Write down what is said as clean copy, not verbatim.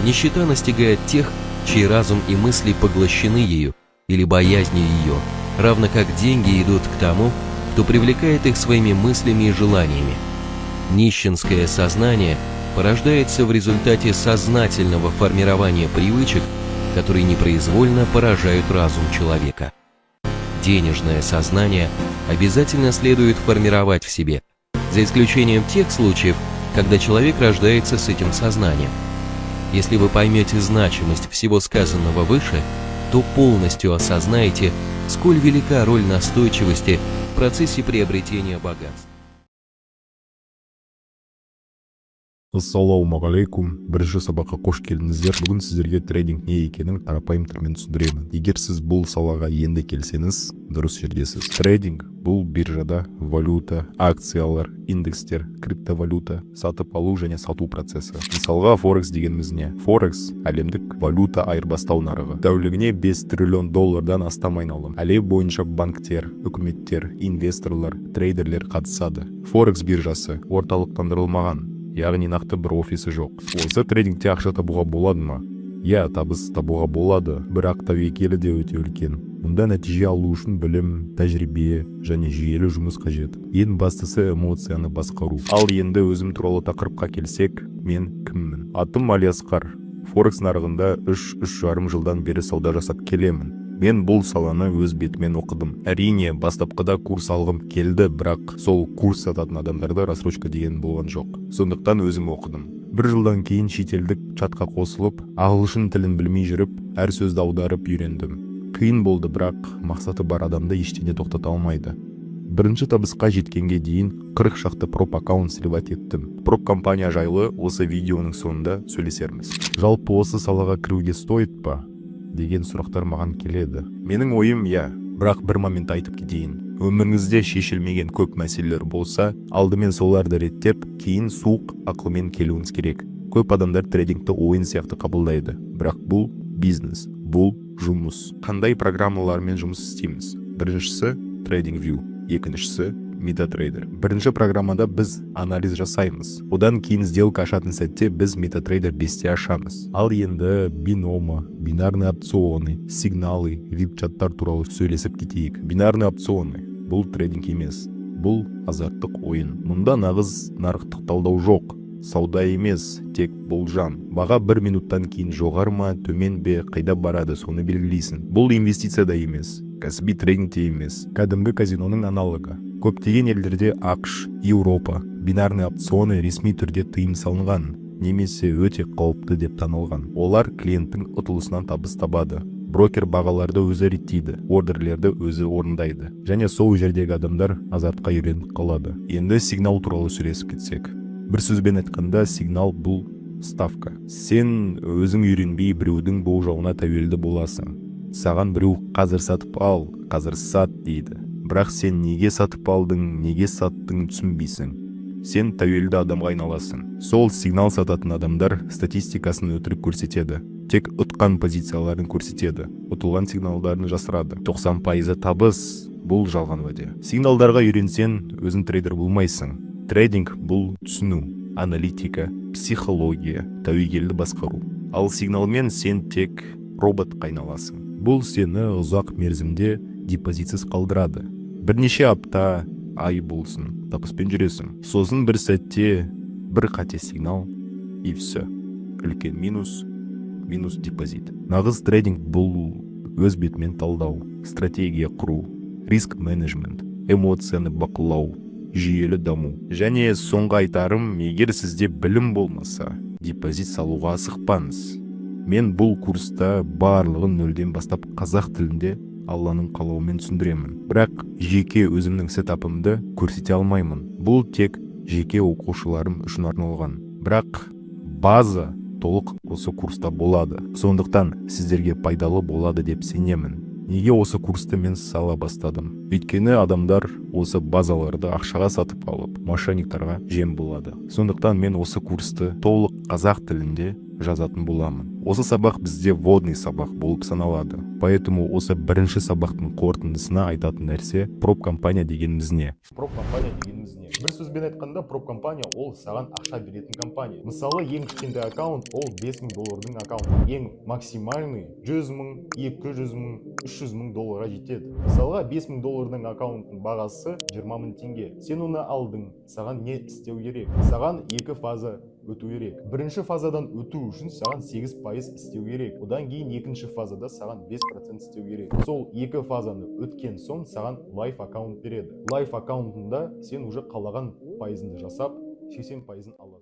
Нищета настигает тех, чей разум и мысли поглощены ею или боязнью ее, равно как деньги идут к тому, кто привлекает их своими мыслями и желаниями. Нищенское сознание порождается в результате сознательного формирования привычек, которые непроизвольно поражают разум человека. Денежное сознание обязательно следует формировать в себе, за исключением тех случаев, когда человек рождается с этим сознанием. Если вы поймете значимость всего сказанного выше, то полностью осознаете, сколь велика роль настойчивости в процессе приобретения богатства. Ассалаумағалейкум, бірінші сабаққа қош келдіңіздер. Бүгін сіздерге трейдинг не екенін қарапайым тілмен түсіндіремін. Егер сіз бұл салаға енді келсеңіз, дұрыс жердесіз. Трейдинг бұл биржада валюта, акциялар, индекстер, криптовалюта сатып алу және сату процесі. Мысалға форекс дегеніміз не? Форекс әлемдік валюта айырбастау нарығы. Тәулігіне 5 триллион доллардан астам айналым. Әлем бойынша банктер, үкіметтер, инвесторлар, трейдерлер қатысады. Форекс биржасы орталықтандырылмаған, яғни нақты бір офисі жоқ. Осы трейдингте ақша табуға болады ма? Я, табыс табуға болады, бірақ тәуекелі де өте үлкен. Мұнда нәтиже алу үшін білім, тәжірибе және жүйелі жұмыс қажет. Ең бастысы эмоцияны басқару. Ал енді өзім туралы тақырыпқа келсек, мен кіммін? Атым Алиасқар. Форекс нарығында 3,5 жылдан бері сауда жасап келемін. Мен бұл саланы өз бетімен оқыдым. Әрине, бастапқыда курс алғым келді, бірақ сол курс сататын адамдарда рассрочка деген болған жоқ. Сондықтан өзім оқыдым. 1 жылдан кейін шетелдік чатқа қосылып, ағылшын тілін білмей жүріп, әр сөзді аударып үйрендім. Қиын болды, бірақ мақсаты бар адамды ештеңе тоқтата алмайды. Бірінші табысқа жеткенге дейін 40 шақты проп аккаунт сливать еттім. Проп компания жайлы осы видеоның соңында сөйлесерміз. Жалпы осы салаға кіруге стоит па деген сұрақтар маған келеді. Менің ойым бірақ бір момент айтып кетейін. Өміріңізде шешілмеген көп мәселелер болса, алдымен соларды реттеп, кейін суық ақылмен келуіңіз керек. Көп адамдар трейдингті ойын сияқты қабылдайды, бірақ бұл бизнес, бұл жұмыс. Қандай программалармен жұмыс істейміз? Біріншісі TradingView, екіншісі MetaTrader. Бірінші программада біз анализ жасаймыз. Одан кейін сделка ашатын сәтте біз MetaTrader 5-те ашамыз. Ал енді бинома, бинарный опционы, сигналы, вип-чаттар туралы сөйлесіп кетейік. Бинарный опционы бұл трейдинг емес, бұл азарттық ойын. Мұнда нағыз нарықтық талдау жоқ. Сауда емес, тек болжам. Баға 1 минуттан кейін жоғары ма, төмен бе, қайда барады, соны белгілейсің. Бұл инвестиция да емес, кәсіби трейдинг те емес, кәдімгі казиноның аналогы. Көптеген елдерде ақш, Еуропа, бинарный опционы ресми түрде тыйым салынған, немесе өте қауіпті деп танылған. Олар клиенттің ұтылысынан табыс табады. Брокер бағаларды өзі реттейді, ордерлерді өзі орындайды. Және сол жердегі адамдар азартқа үйреніп қалады. Енді сигнал туралы сөйлесіп кетсек. Бір сөзбен айтқанда, сигнал бұл ставка. Сен өзің үйренбей біреудің болжауына тәуелді боласың. Саған біреу қазір сатып ал, қазір сат дейді. Бірақ сен неге сатып алдың, неге саттың түсінбейсің. Сен тәуелді адамға айналасың. Сол сигнал сататын адамдар статистикасын өтірік көрсетеді. Тек ұтқан позицияларын көрсетеді. Ұтылған сигналдарын жасырады. 90% табыс бұл жалған уәде. Сигналдарға үйренсең, өзің трейдер болмайсың. Трейдинг бұл түсіну, аналитика, психология, тәуекелді басқару. Ал сигналмен сен тек роботқа айналасың. Бұл сені ұзақ мерзімде депозитсіз қалдырады. Бірнеше апта, ай болсын, табыспен жүресің. Сосын бір сәтте бір қате сигнал, и все. Үлкен минус депозит. Нағыз трейдинг бұл өз бетімен талдау, стратегия құру, риск менеджмент, эмоцияны бақылау, жүйелі даму. Және соңғы айтарым, егер сізде білім болмаса, депозит салуға асықпаңыз. Мен бұл курста барлығын нөлден бастап қазақ тілінде Алланың қалауымен түсіндіремін. Бірақ жеке өзімнің сетапымды көрсете алмаймын. Бұл тек жеке оқушыларым үшін арналған. Бірақ база толық осы курста болады. Сондықтан сіздерге пайдалы болады деп сенемін. Неге осы курсты мен сала бастадым? Өйткені адамдар осы базаларды ақшаға сатып алып мошенниктарға жем болады. Сондықтан мен осы курсты толық қазақ тілінде жазатын боламын. Осы сабақ бізде вводный сабақ болып саналады. Поэтому осы бірінші сабақтың қорытындысына айтатын нәрсе проп-компания дегеніміз не? Проп-компания дегеніміз не? Бір сөзбен айтқанда, проп-компания ол саған ақша беретін компания. Мысалы, ең кішкентай аккаунт ол $5000 аккаунт. Ең максимальный 100 мың, 200 мың, 300 мың долларға жетеді. Мысалға, $5000 аккаунттың бағасы 20 мың теңге. Сен оны алдың, саған не істеу керек? Саған екі фаза өту керек. Бірінші фазадан өту үшін саған 8% істеу керек. Одан кейін екінші фазада саған 5% істеу керек. Сол екі фазаны өткен соң саған лайф аккаунт береді. Лайф аккаунтында сен уже қалаған пайызыңды жасап 80%-ын алады.